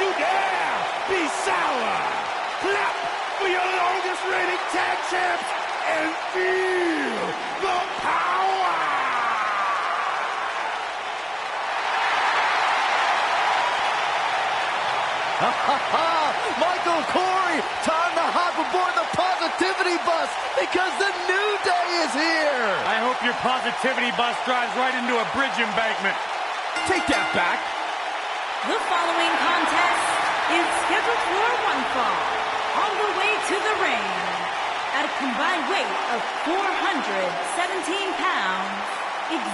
you dare be sour. Clap for your longest reigning tag champs and feel the power. Michael Corey, time to hop aboard the positivity bus because the New Day is here. I hope your positivity bus drives right into a bridge embankment. Take that back. The following contest is scheduled for one fall. On the way to the ring, at a combined weight of 417 pounds,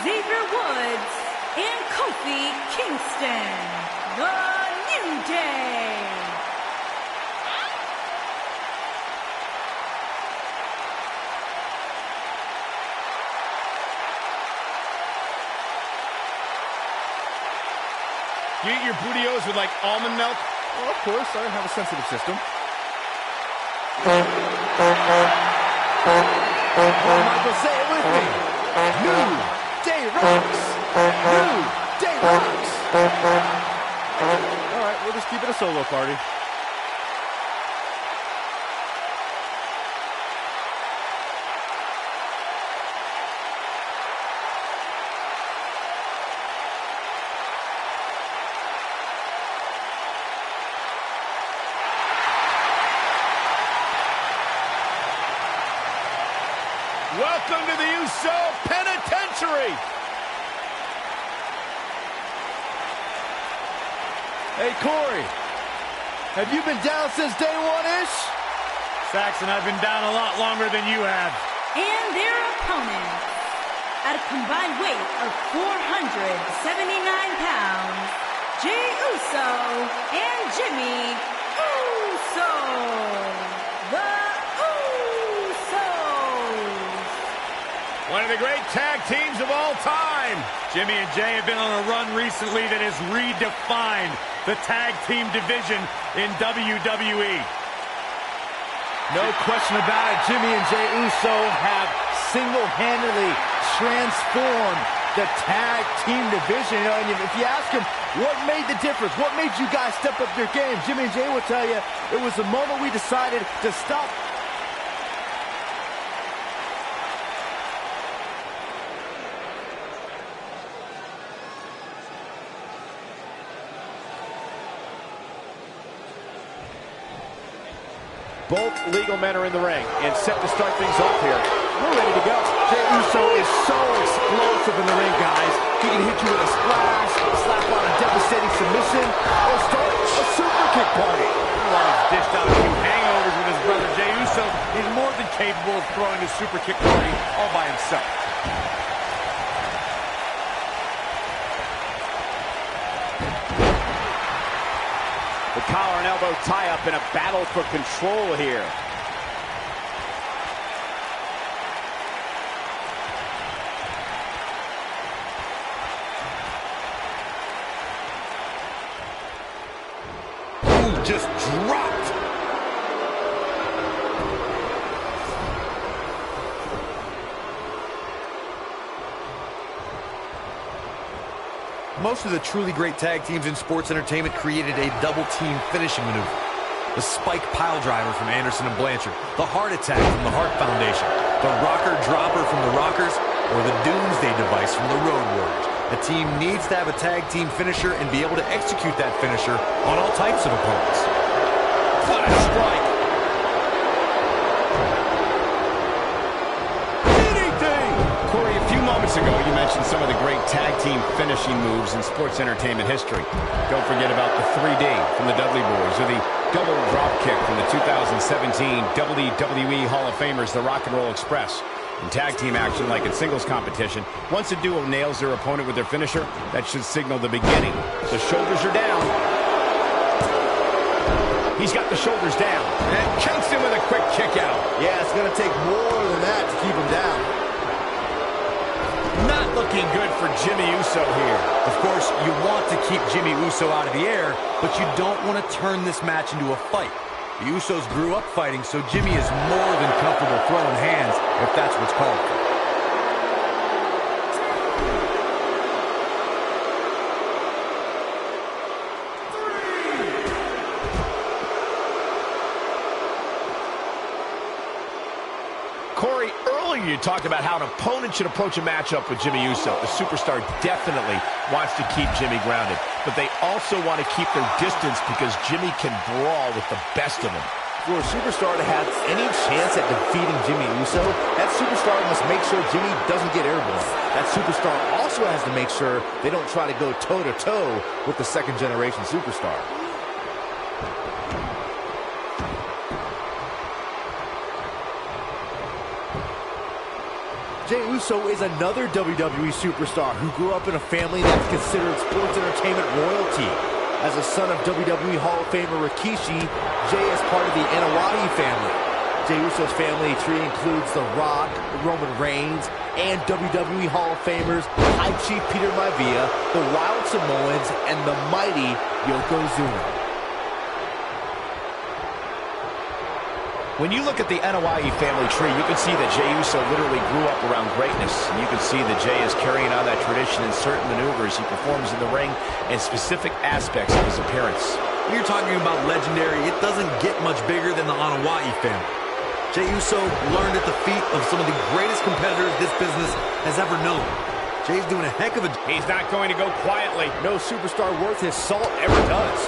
Xavier Woods and Kofi Kingston, the New Day. You eat your Booty-O's with like almond milk? Well, of course, I have a sensitive system. Michael, say it with me. New Day rocks. New Day rocks. All right, we'll just keep it a solo party. Welcome to the Uso Penitentiary. Hey, Corey, have you been down since day one-ish? Saxon, I've been down a lot longer than you have. And their opponents, at a combined weight of 479 pounds, Jey Uso and Jimmy Uso. The Usos. One of the great tag teams of all time. Jimmy and Jay have been on a run recently that has redefined the tag team division in WWE. No question about it, Jimmy and Jey Uso have single-handedly transformed the tag team division. You know, and if you ask them, what made the difference? What made you guys step up your game? Jimmy and Jey will tell you, it was the moment we decided to stop. Both legal men are in the ring and set to start things off here. We're ready to go. Jey Uso is so explosive in the ring, guys. He can hit you with a splash, slap on a devastating submission, or start a super kick party. While he's dished out a few hangovers with his brother Jey Uso, he's more than capable of throwing a super kick party all by himself. The collar and elbow tie-up in a battle for control here. Ooh, just dropped. Most of the truly great tag teams in sports entertainment created a double-team finishing maneuver. The spike pile driver from Anderson and Blanchard, the heart attack from the Hart Foundation, the rocker dropper from the Rockers, or the Doomsday device from the Road Warriors. A team needs to have a tag team finisher and be able to execute that finisher on all types of opponents. What a strike. Corey, a few moments ago, you mentioned some of the great tag team finishing moves in sports entertainment history. Don't forget about the 3D from the Dudley Boys, or the double drop kick from the 2017 WWE Hall of Famers, the Rock and Roll Express. In tag team action, like in singles competition, once a duo nails their opponent with their finisher, that should signal the beginning. The shoulders are down. He's got the shoulders down. And Kingston with a quick kick out. Yeah, it's going to take more than that to keep him down. Not looking good for Jimmy Uso here. Of course, you want to keep Jimmy Uso out of the air, but you don't want to turn this match into a fight. The Usos grew up fighting, so Jimmy is more than comfortable throwing hands if that's what's called for. earlier, you talked about how an opponent should approach a matchup with Jimmy Uso. The superstar definitely wants to keep Jimmy grounded, but they also want to keep their distance because Jimmy can brawl with the best of them. For a superstar to have any chance at defeating Jimmy Uso, that superstar must make sure Jimmy doesn't get airborne. That superstar also has to make sure they don't try to go toe-to-toe with the second-generation superstar. Jey Uso is another WWE superstar who grew up in a family that's considered sports entertainment royalty. As a son of WWE Hall of Famer Rikishi, Jey is part of the Anoa'i family. Jey Uso's family tree includes The Rock, Roman Reigns, and WWE Hall of Famers High Chief Peter Maivia, the Wild Samoans, and the mighty Yokozuna. When you look at the Anoa'i family tree, you can see that Jey Uso literally grew up around greatness. And you can see that Jey is carrying on that tradition in certain maneuvers he performs in the ring and specific aspects of his appearance. When you're talking about legendary, it doesn't get much bigger than the Anoa'i family. Jey Uso learned at the feet of some of the greatest competitors this business has ever known. Jey's doing a heck of a... He's not going to go quietly. No superstar worth his salt ever does.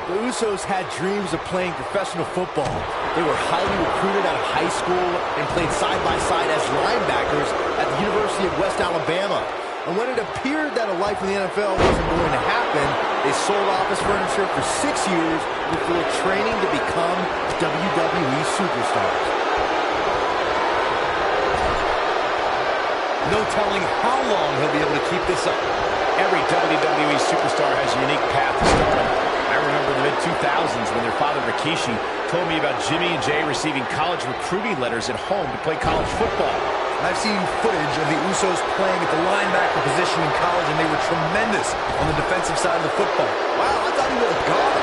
The Usos had dreams of playing professional football. They were highly recruited out of high school and played side-by-side as linebackers at the University of West Alabama. And when it appeared that a life in the NFL wasn't going to happen, they sold office furniture for 6 years before training to become WWE superstars. No telling how long he'll be able to keep this up. Every WWE superstar has a unique path to stardom. I remember the mid-2000s when their father Rikishi told me about Jimmy and Jey receiving college recruiting letters at home to play college football. I've seen footage of the Usos playing at the linebacker position in college, and they were tremendous on the defensive side of the football. Wow, I thought he was a guard.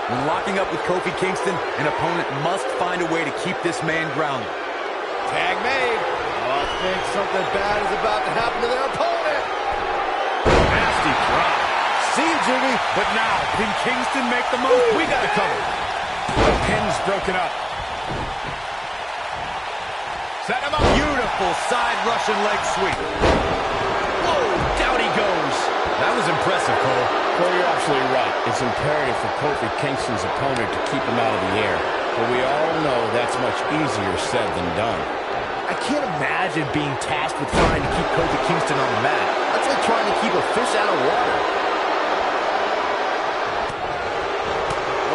When locking up with Kofi Kingston, an opponent must find a way to keep this man grounded. Tag made. Oh, I think something bad is about to happen to their opponent. Nasty drop. See you, Jimmy. But now, can Kingston make the move? We got it covered. The pin's broken up. Set him up. Beautiful side Russian leg sweep. Whoa, down he goes. That was impressive, Cole. Cole, you're absolutely right. It's imperative for Kofi Kingston's opponent to keep him out of the air. But we all know that's much easier said than done. I can't imagine being tasked with trying to keep Kofi Kingston on the mat. That's like trying to keep a fish out of water.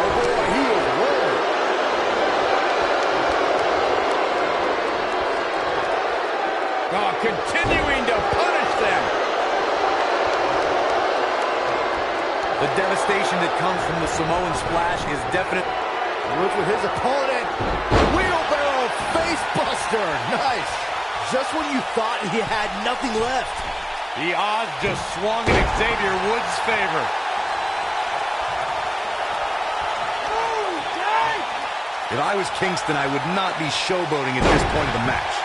Oh boy, he is rolling. Oh, continuing to punish them. The devastation that comes from the Samoan splash is definite. Look at his opponent. Wheelbarrow face buster. Nice. Just when you thought he had nothing left. The odds just swung in Xavier Woods' favor. If I was Kingston, I would not be showboating at this point of the match.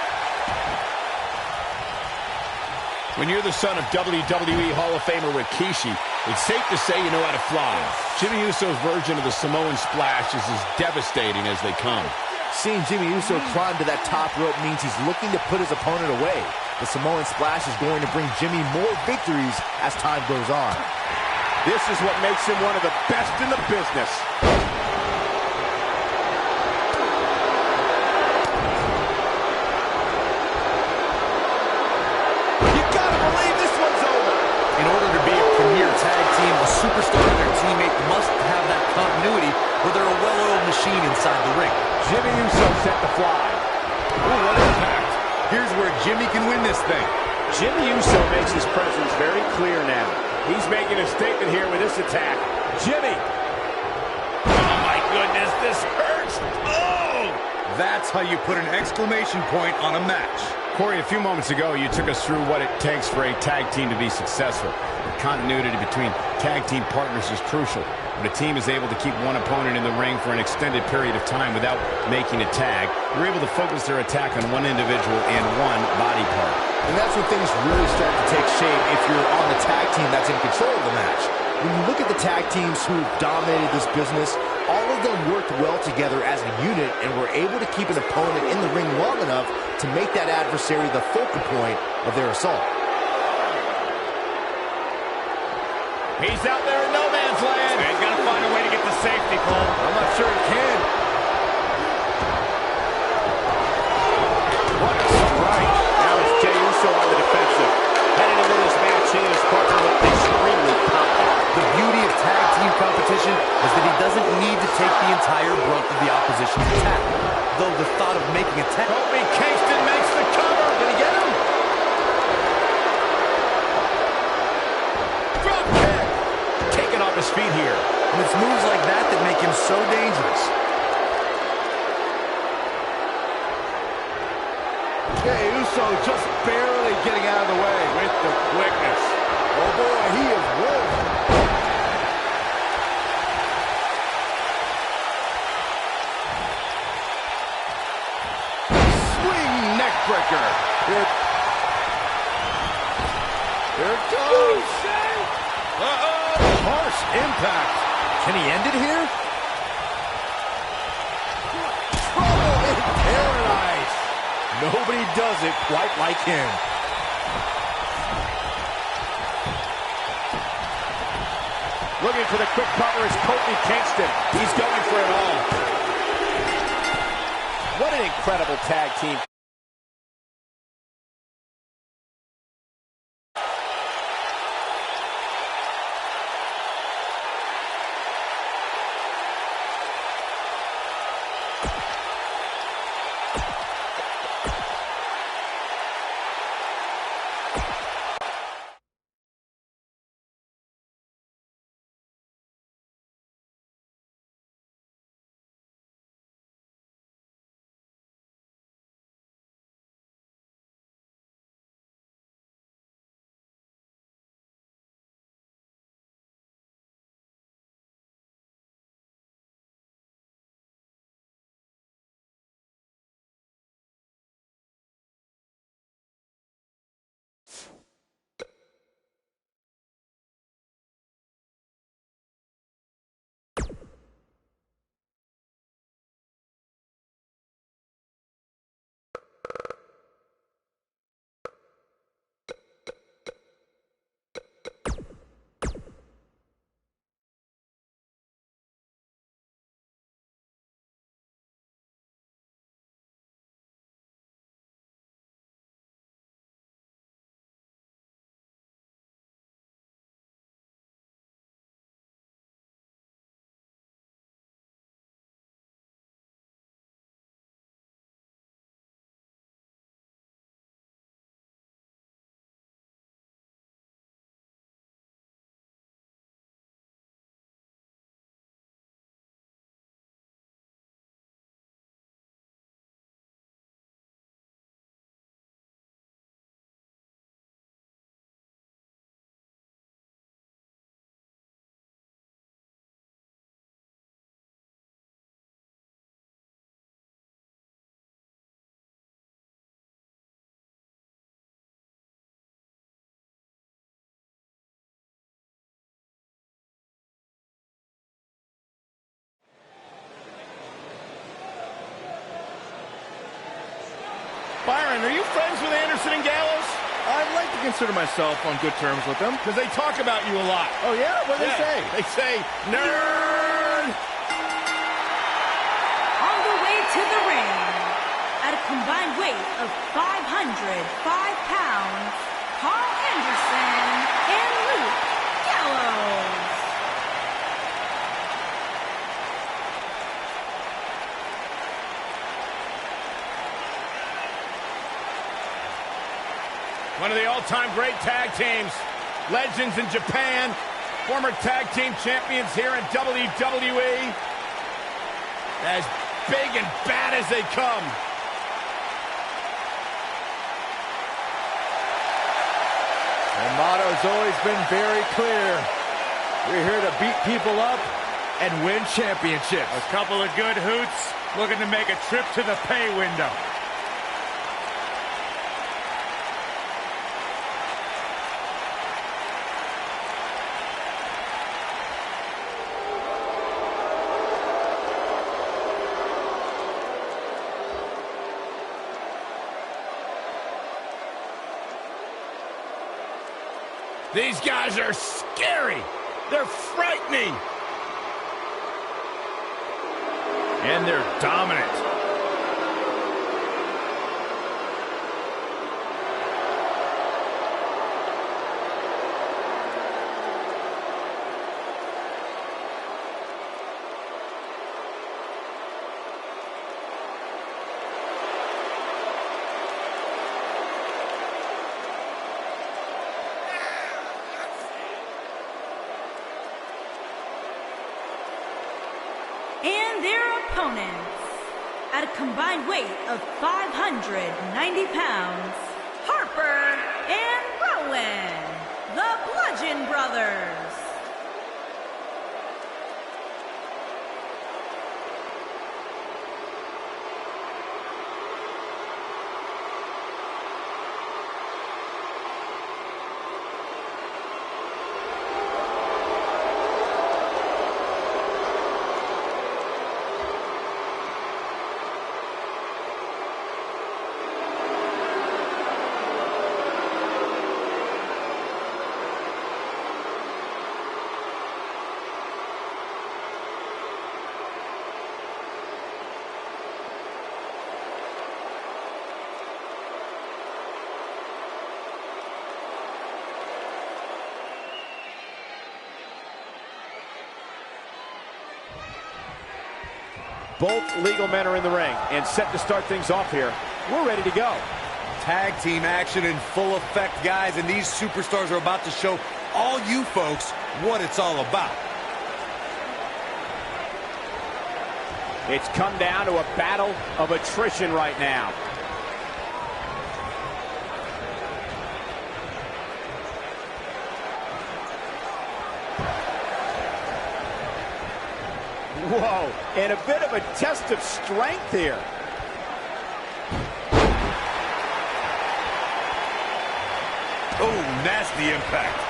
When you're the son of WWE Hall of Famer Rikishi, it's safe to say you know how to fly. Jimmy Uso's version of the Samoan splash is as devastating as they come. Seeing Jimmy Uso climb to that top rope means he's looking to put his opponent away. The Samoan splash is going to bring Jimmy more victories as time goes on. This is what makes him one of the best in the business. Superstar and their teammate must have that continuity where they're a well-oiled machine inside the ring. Jimmy Uso set to fly. Ooh, what impact. Here's where Jimmy can win this thing. Jimmy Uso makes his presence very clear now. He's making a statement here with this attack. Jimmy. Oh, my goodness, this hurts. Oh! That's how you put an exclamation point on a match. Corey, a few moments ago, you took us through what it takes for a tag team to be successful. continuity between tag team partners is crucial. When a team is able to keep one opponent in the ring for an extended period of time without making a tag, they're able to focus their attack on one individual and one body part. And that's when things really start to take shape if you're on the tag team that's in control of the match. When you look at the tag teams who dominated this business, all of them worked well together as a unit and were able to keep an opponent in the ring long enough to make that adversary the focal point of their assault. He's out there in no man's land. He's got to find a way to get to safety, Cole. I'm not sure he can. What a strike. Now it's Jey Uso on the defensive. Heading into this match, he and his partner look extremely confident. The beauty of tag team competition is that he doesn't need to take the entire brunt of the opposition's attack. Though the thought of making a tag... Kofi Kingston makes the cover. Did he get him? Drop kick. Taken off his feet here. And it's moves like that that make him so dangerous. Jey Uso just barely getting out of the way. With the quickness. Oh boy, he is rolling. Swing neck breaker. Here it goes. Harsh impact. Can he end it here? Trouble in paradise. Nobody does it quite like him. Looking for the quick cover is Kofi Kingston. He's going for it all. What an incredible tag team. Byron, are you friends with Anderson and Gallows? I'd like to consider myself on good terms with them. Because they talk about you a lot. Oh, yeah? What do they say? They say, nerd! On the way to the ring, at a combined weight of 505 pounds, Carl Anderson and Luke Gallows. One of the all-time great tag teams. Legends in Japan. Former tag team champions here in WWE. As big and bad as they come. And motto's always been very clear. We're here to beat people up and win championships. A couple of good hoots looking to make a trip to the pay window. These guys are scary. They're frightening. And they're dominant. And their opponents, at a combined weight of 590 pounds, Harper and Rowan, the Bludgeon Brothers. Both legal men are in the ring and set to start things off here. We're ready to go. Tag team action in full effect, guys, and these superstars are about to show all you folks what it's all about. It's come down to a battle of attrition right now. Whoa, and a bit of a test of strength here. Oh, nasty impact.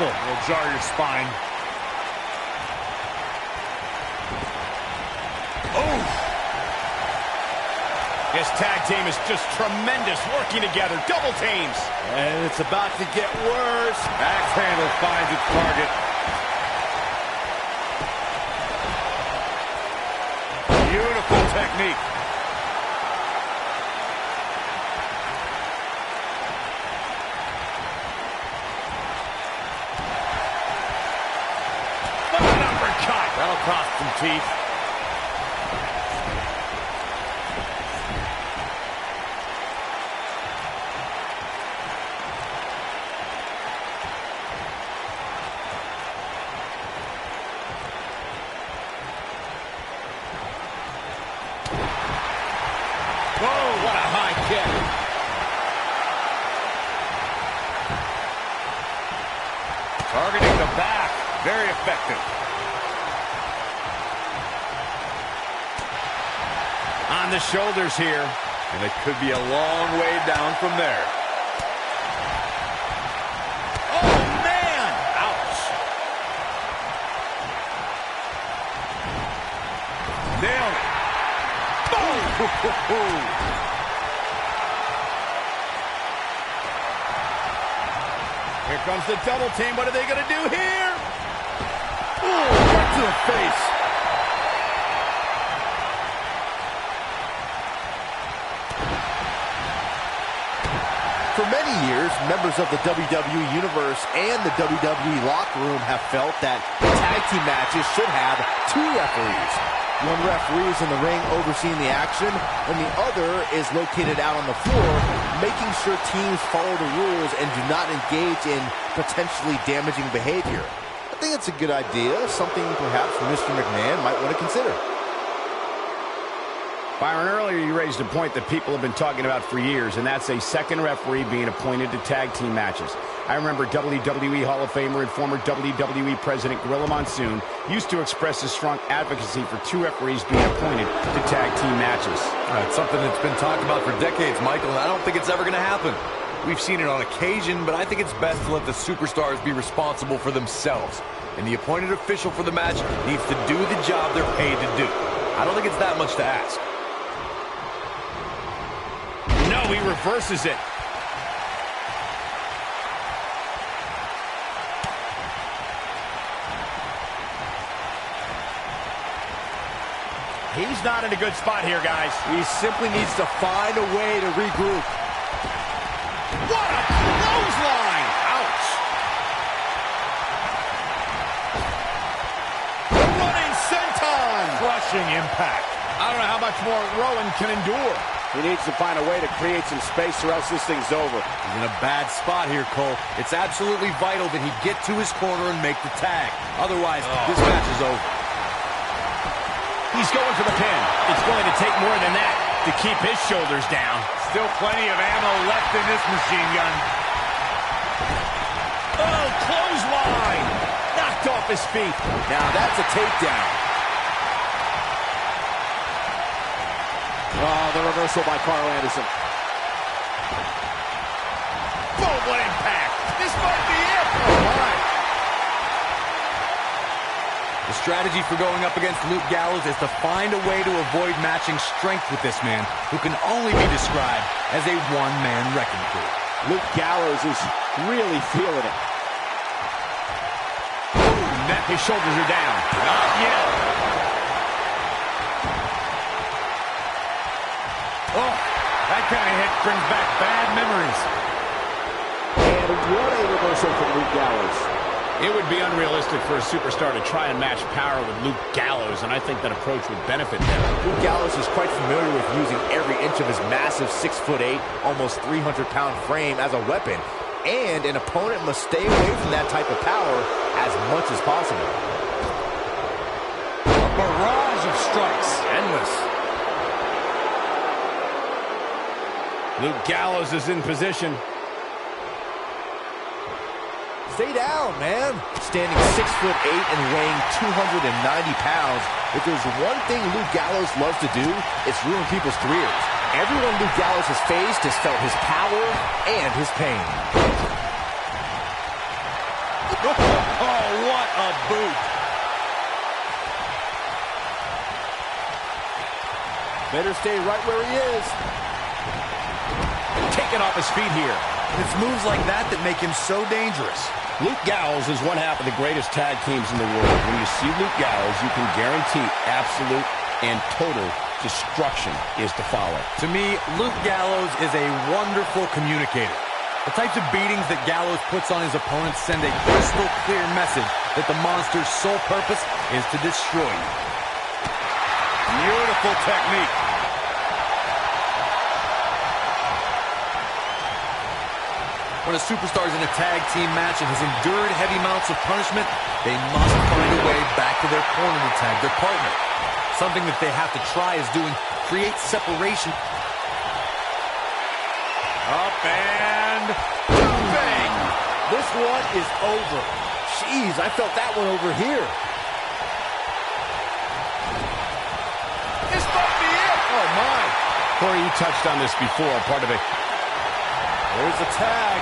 Will jar your spine. Oh! This tag team is just tremendous working together. Double teams. And it's about to get worse. Axe handle finds its target. Beautiful technique. That'll cost some teeth. Whoa, what a high kick. Targeting the back. Very effective. On the shoulders here. And it could be a long way down from there. Oh, man! Ouch. Nailed it. Boom! Here comes the double team. What are they going to do here? Ooh, right to the face. For many years, members of the WWE Universe and the WWE locker room have felt that tag team matches should have two referees. One referee is in the ring overseeing the action, and the other is located out on the floor, making sure teams follow the rules and do not engage in potentially damaging behavior. I think it's a good idea, something perhaps Mr. McMahon might want to consider. Byron, earlier you raised a point that people have been talking about for years, and that's a second referee being appointed to tag team matches. I remember WWE Hall of Famer and former WWE President Gorilla Monsoon used to express his strong advocacy for two referees being appointed to tag team matches. It's something that's been talked about for decades, Michael, and I don't think it's ever going to happen. We've seen it on occasion, but I think it's best to let the superstars be responsible for themselves. And the appointed official for the match needs to do the job they're paid to do. I don't think it's that much to ask. No, he reverses it. He's not in a good spot here, guys. He simply needs to find a way to regroup. What a clothesline! Ouch! The running senton! Crushing impact. I don't know how much more Rowan can endure. He needs to find a way to create some space or else this thing's over. He's in a bad spot here, Cole. It's absolutely vital that he get to his corner and make the tag. Otherwise, this match is over. He's going for the pin. It's going to take more than that to keep his shoulders down. Still plenty of ammo left in this machine gun. Oh, clothesline! Knocked off his feet. Now that's a takedown. Oh, the reversal by Carl Anderson. Boom, what impact! This might be it! Oh, my! The strategy for going up against Luke Gallows is to find a way to avoid matching strength with this man, who can only be described as a one-man wrecking crew. Luke Gallows is really feeling it. His shoulders are down. Not yet. Oh, that kind of hit brings back bad memories. And what a reversal from Luke Gallows. It would be unrealistic for a superstar to try and match power with Luke Gallows, and I think that approach would benefit them. Luke Gallows is quite familiar with using every inch of his massive 6'8", almost 300-pound frame as a weapon, and an opponent must stay away from that type of power as much as possible. A barrage of strikes. Endless. Luke Gallows is in position. Stay down, man. Standing 6'8" and weighing 290 pounds, if there's one thing Luke Gallows loves to do, it's ruin people's careers. Everyone Luke Gallows has faced has felt his power and his pain. Oh, what a boot. Better stay right where he is. Taken off his feet here. It's moves like that that make him so dangerous. Luke Gallows is one half of the greatest tag teams in the world. When you see Luke Gallows, you can guarantee absolute and total destruction is to follow. To me, Luke Gallows is a wonderful communicator. The types of beatings that Gallows puts on his opponents send a crystal clear message that the monster's sole purpose is to destroy you. Beautiful technique. When a superstar is in a tag team match and has endured heavy amounts of punishment, they must find a way back to their corner to tag their partner. Something that they have to try is doing create separation. Up and Bang! This one is over. Jeez, I felt that one over here. This might be it! Oh, my. Corey, you touched on this before, part of it. There's a tag.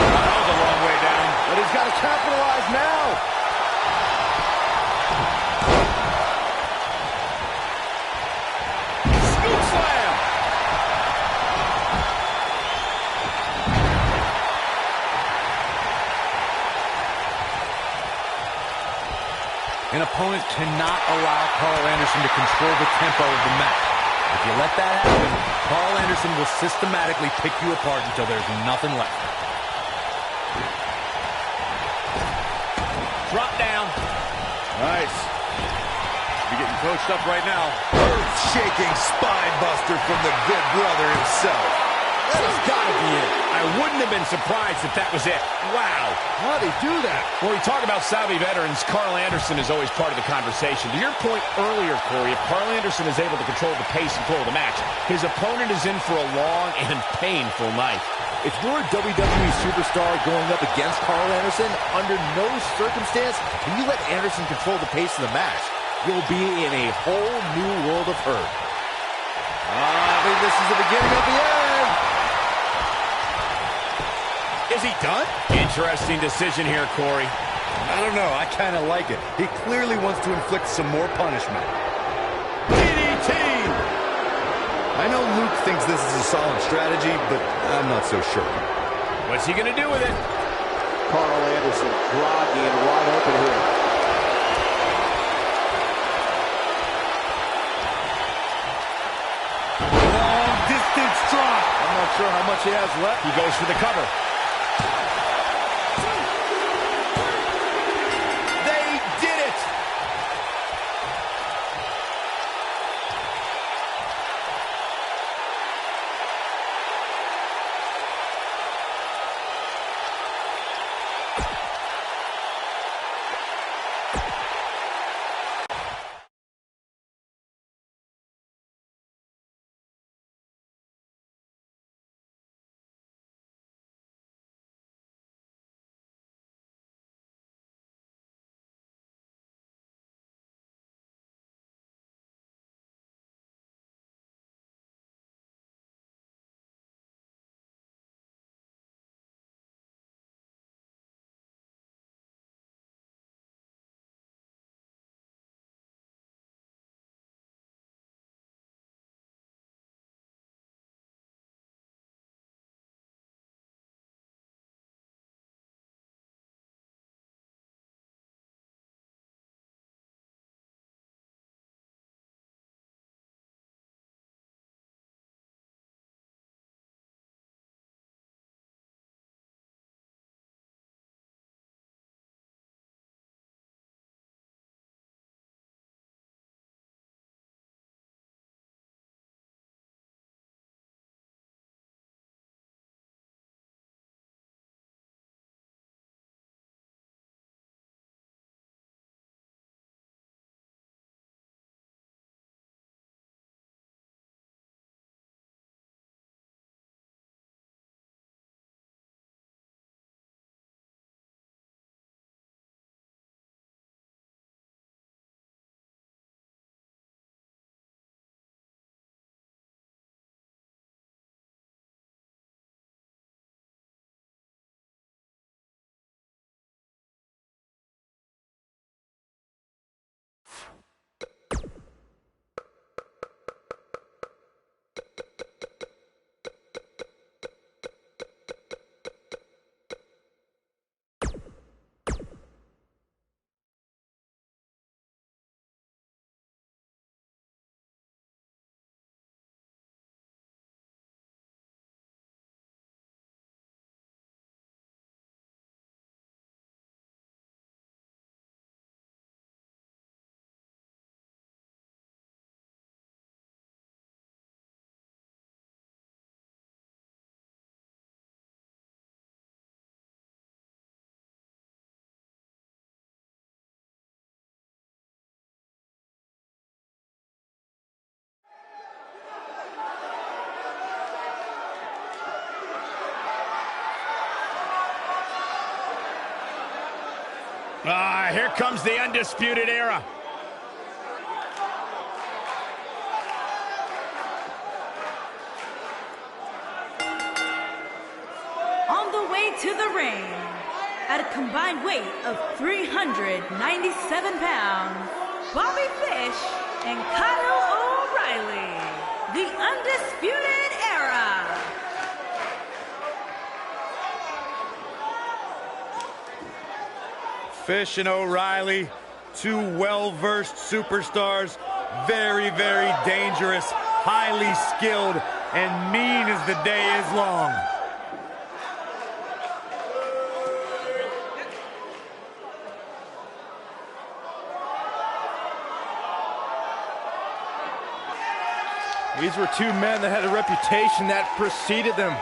that was a long way down. But he's got to capitalize now. Scoop slam! An opponent cannot allow Carl Anderson to control the tempo of the match. If you let that happen, Carl Anderson will systematically pick you apart until there's nothing left. Nice. You're getting coached up right now. Earth-shaking spine buster from the good brother himself. That has got to be it. I wouldn't have been surprised if that was it. Wow. How'd he do that? When we talk about savvy veterans, Carl Anderson is always part of the conversation. To your point earlier, Corey, if Carl Anderson is able to control the pace and flow of the match, his opponent is in for a long and painful night. If you're a WWE superstar going up against Carl Anderson, under no circumstance can you let Anderson control the pace of the match. You'll be in a whole new world of hurt. I think this is the beginning of the end. Is he done? Interesting decision here, Corey. I don't know. I kind of like it. He clearly wants to inflict some more punishment. DDT! I know Luke thinks this is a solid strategy, but I'm not so sure. What's he going to do with it? Carl Anderson groggy and wide open here. Long distance drop. I'm not sure how much he has left. He goes for the cover. They did it! Here comes the Undisputed Era. On the way to the ring, at a combined weight of 397 pounds, Bobby Fish and Kyle O'Reilly, the Undisputed Era. Fish and O'Reilly, two well-versed superstars, very, very dangerous, highly skilled, and mean as the day is long. These were two men that had a reputation that preceded them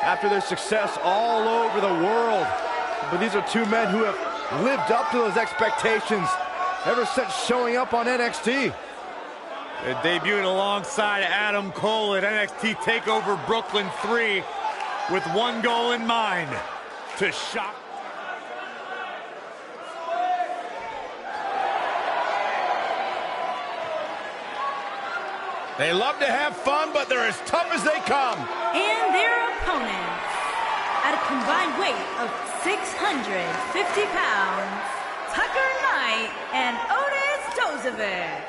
after their success all over the world. But these are two men who have lived up to those expectations ever since showing up on NXT. They debuted alongside Adam Cole at NXT TakeOver Brooklyn 3 with one goal in mind: to shock. They love to have fun, but they're as tough as they come. And their opponents, at a combined weight of 650 pounds, Tucker Knight and Otis Dozovic.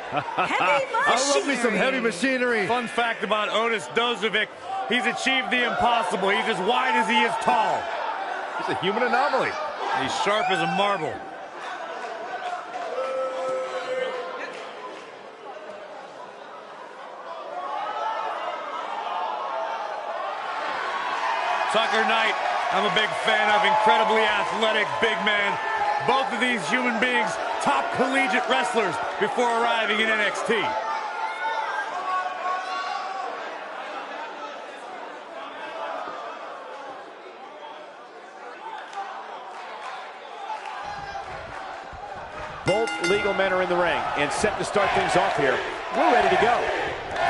Heavy machinery. I love me some heavy machinery. Fun fact about Otis Dozovic: he's achieved the impossible. He's as wide as he is tall. He's a human anomaly. He's sharp as a marble. Tucker Knight, I'm a big fan of. Incredibly athletic, big man. Both of these human beings, top collegiate wrestlers before arriving in NXT. Both legal men are in the ring and set to start things off here. We're ready to go.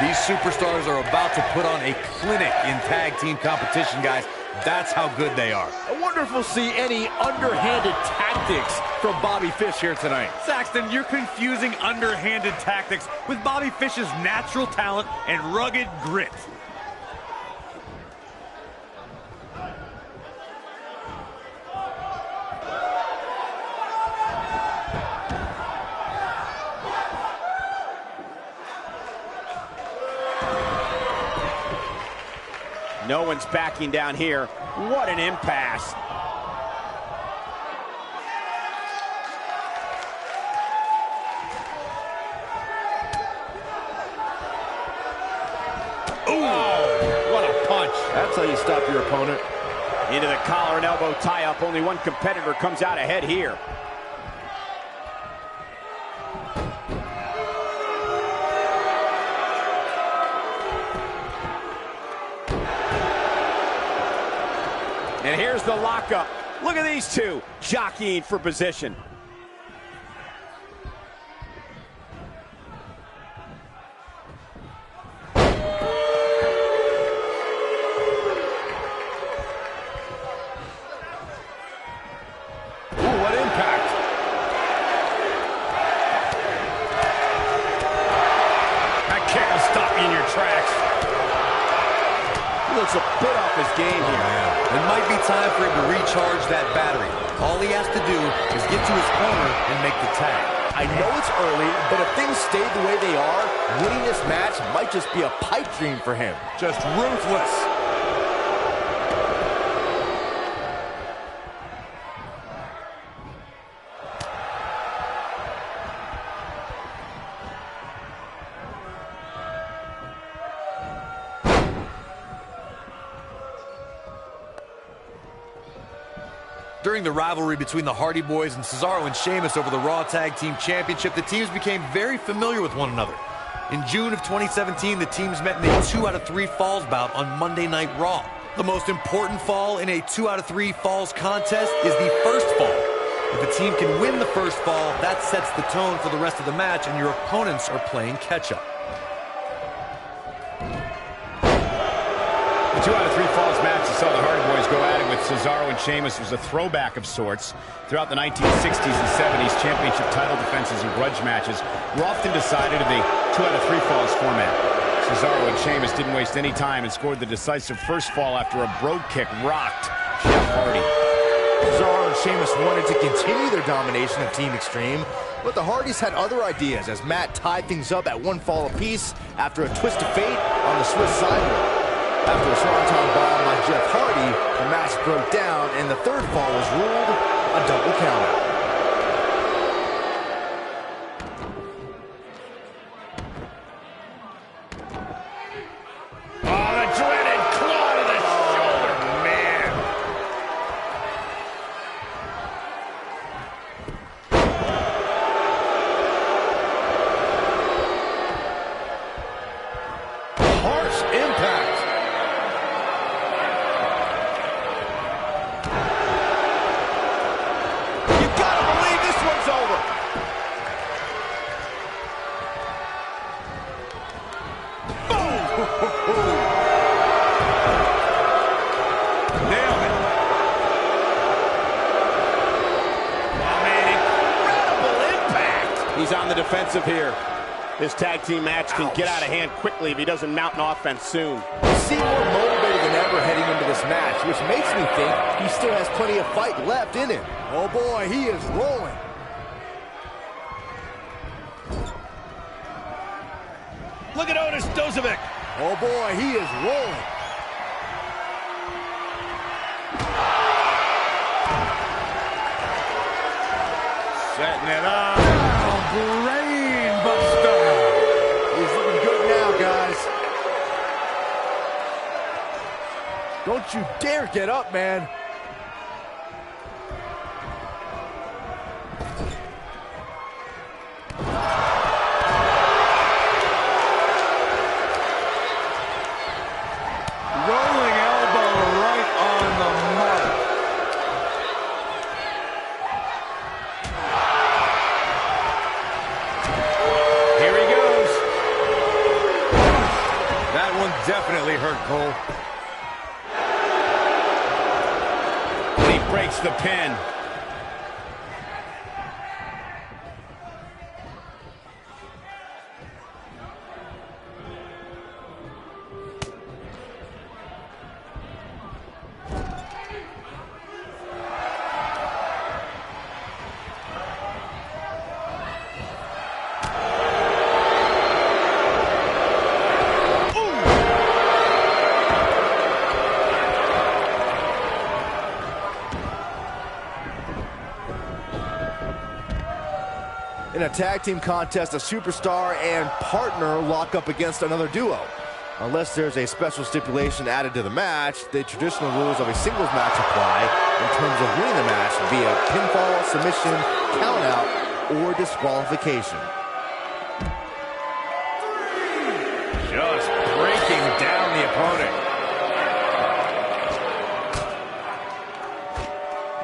These superstars are about to put on a clinic in tag team competition, guys. That's how good they are. I wonder if we'll see any underhanded tactics from Bobby Fish here tonight. Saxton, you're confusing underhanded tactics with Bobby Fish's natural talent and rugged grit. No one's backing down here. What an impasse. Ooh, what a punch. That's how you stop your opponent. Into the collar and elbow tie-up. Only one competitor comes out ahead here. And here's the lockup. Look at these two jockeying for position. Ooh, what impact. That kick will stop you in your tracks. He looks a bit off his game here. It might be time for him to recharge that battery. All he has to do is get to his corner and make the tag. I know it's early, but if things stay the way they are, winning this match might just be a pipe dream for him. Just ruthless. During the rivalry between the Hardy Boys and Cesaro and Sheamus over the Raw Tag Team Championship, the teams became very familiar with one another. In June of 2017, the teams met in a 2 out of 3 falls bout on Monday Night Raw. The most important fall in a 2 out of 3 falls contest is the first fall. If a team can win the first fall, that sets the tone for the rest of the match, and your opponents are playing catch-up. The 2 out of 3 falls match that saw the Hardy Boys go at it with Cesaro and Sheamus was a throwback of sorts. Throughout the 1960s and 70s, championship title defenses and grudge matches were often decided in the 2 out of 3 falls format. Cesaro and Sheamus didn't waste any time and scored the decisive first fall after a brogue kick rocked Jeff Hardy. Cesaro and Sheamus wanted to continue their domination of Team Extreme, but the Hardys had other ideas as Matt tied things up at 1 fall apiece after a twist of fate on the Swiss sideboard. After a swanton bomb by Jeff Hardy, the match broke down and the third fall was ruled a double countout. Oh, the dreaded claw to the shoulder, man. Nailed it. I mean, incredible impact. He's on the defensive here. This tag team match can get out of hand quickly if he doesn't mount an offense soon. He seemed more motivated than ever heading into this match, which makes me think he still has plenty of fight left in him. Oh boy, he is rolling. Look at Otis Dozovic. Oh boy, he is rolling. Setting it up. Oh, brain buster. He's looking good now, guys. Don't you dare get up, man. Rolling elbow right on the mark. Here he goes. That one definitely hurt, Cole. He breaks the pin. In a tag team contest, a superstar and partner lock up against another duo. Unless there's a special stipulation added to the match, the traditional rules of a singles match apply in terms of winning the match via pinfall, submission, countout, or disqualification. Just breaking down the opponent.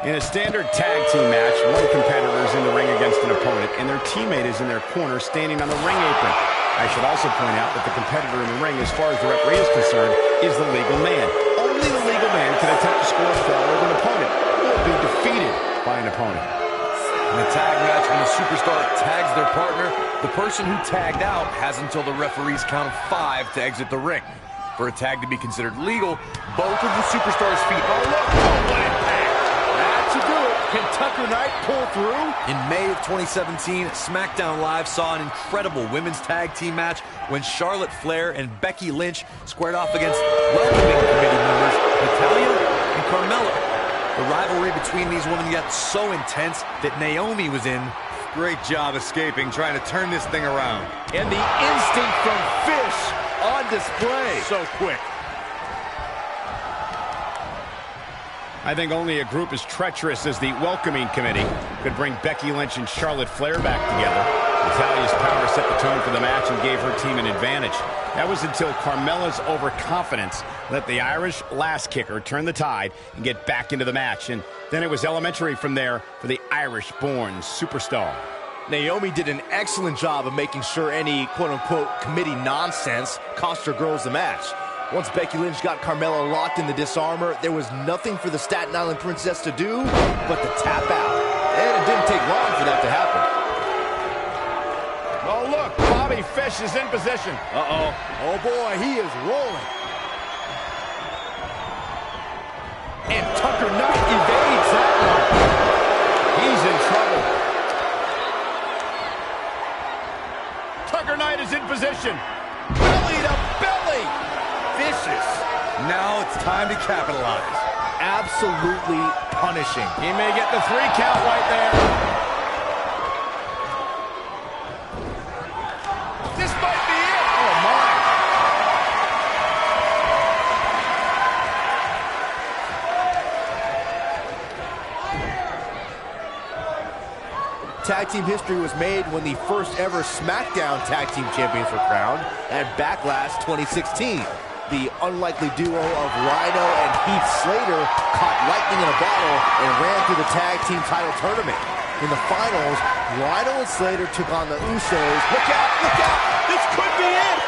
In a standard tag team match, one competitor is in the ring against an opponent, and their teammate is in their corner standing on the ring apron. I should also point out that the competitor in the ring, as far as the referee is concerned, is the legal man. Only the legal man can attempt to score a fall with an opponent, or be defeated by an opponent. In a tag match, when a superstar tags their partner, the person who tagged out has until the referee's count of 5 to exit the ring. For a tag to be considered legal, both of the superstars' feet are low. What impact! To do it, can Tucker Knight pull through? In May of 2017, SmackDown Live saw an incredible women's tag team match when Charlotte Flair and Becky Lynch squared off against welcoming committee members Natalya and Carmella. The rivalry between these women got so intense that Naomi was in. Great job escaping, trying to turn this thing around. And the instinct from Fish on display. So quick. I think only a group as treacherous as the welcoming committee could bring Becky Lynch and Charlotte Flair back together. Natalya's power set the tone for the match and gave her team an advantage. That was until Carmella's overconfidence let the Irish Lass Kicker turn the tide and get back into the match. And then it was elementary from there for the Irish-born superstar. Naomi did an excellent job of making sure any quote-unquote committee nonsense cost her girls the match. Once Becky Lynch got Carmella locked in the disarmor, there was nothing for the Staten Island Princess to do but to tap out. And it didn't take long for that to happen. Oh, look, Bobby Fish is in position. Uh-oh. Oh, boy, he is rolling. And Tucker Knight evades that one. He's in trouble. Tucker Knight is in position. Belly to belly. Vicious. Now it's time to capitalize. Absolutely punishing. He may get the 3 count right there. This might be it. Oh, my. Tag team history was made when the first ever SmackDown Tag Team Champions were crowned at Backlash 2016. The unlikely duo of Rhino and Heath Slater caught lightning in a bottle and ran through the tag team title tournament. In the finals, Rhino and Slater took on the Usos. Look out, look out! This could be it!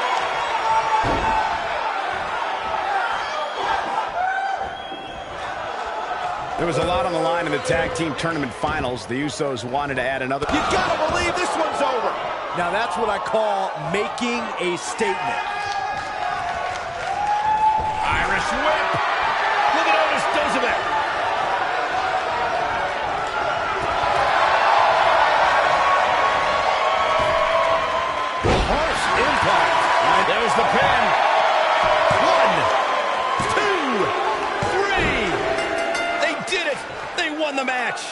There was a lot on the line in the tag team tournament finals. The Usos wanted to add another. You gotta believe this one's over. Now that's what I call making a statement. Irish whip. Look at Otis does it. Harsh impact. And there's the pin. 1, 2, 3. They did it. They won the match.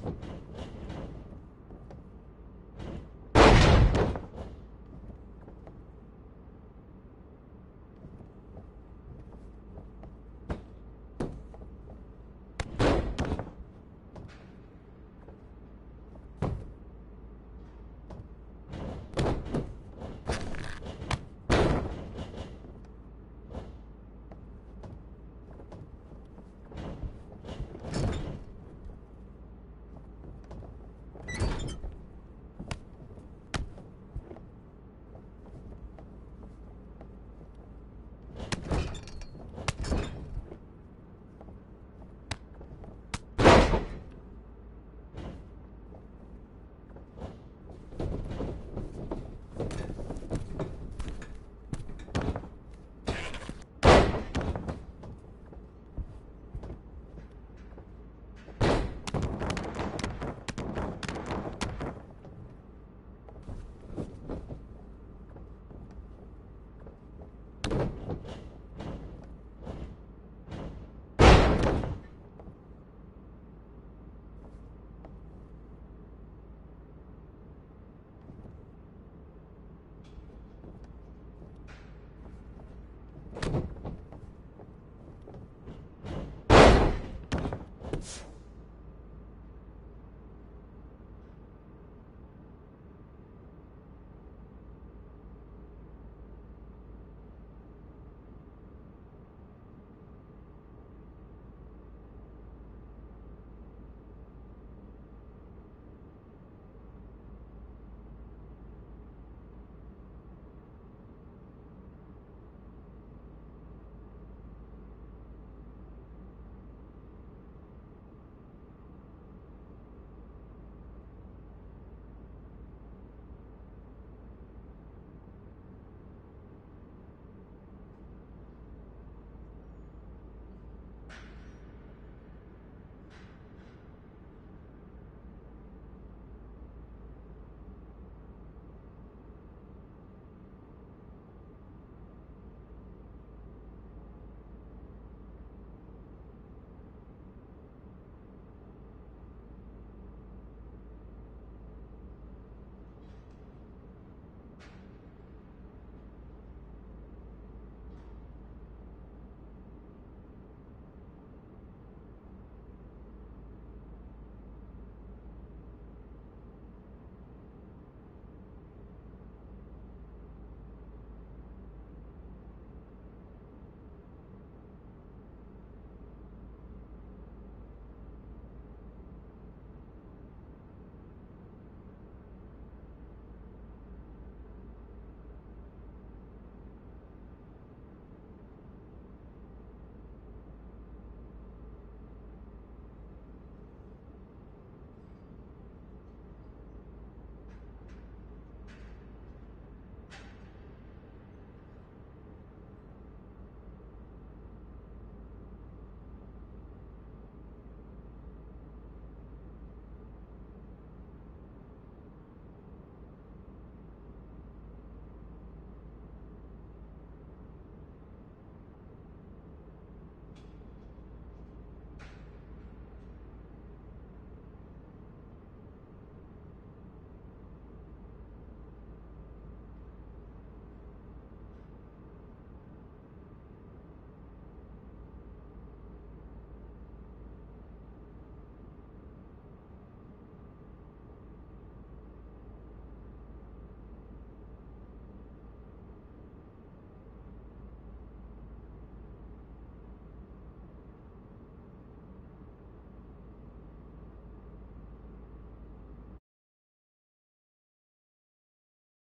Bye.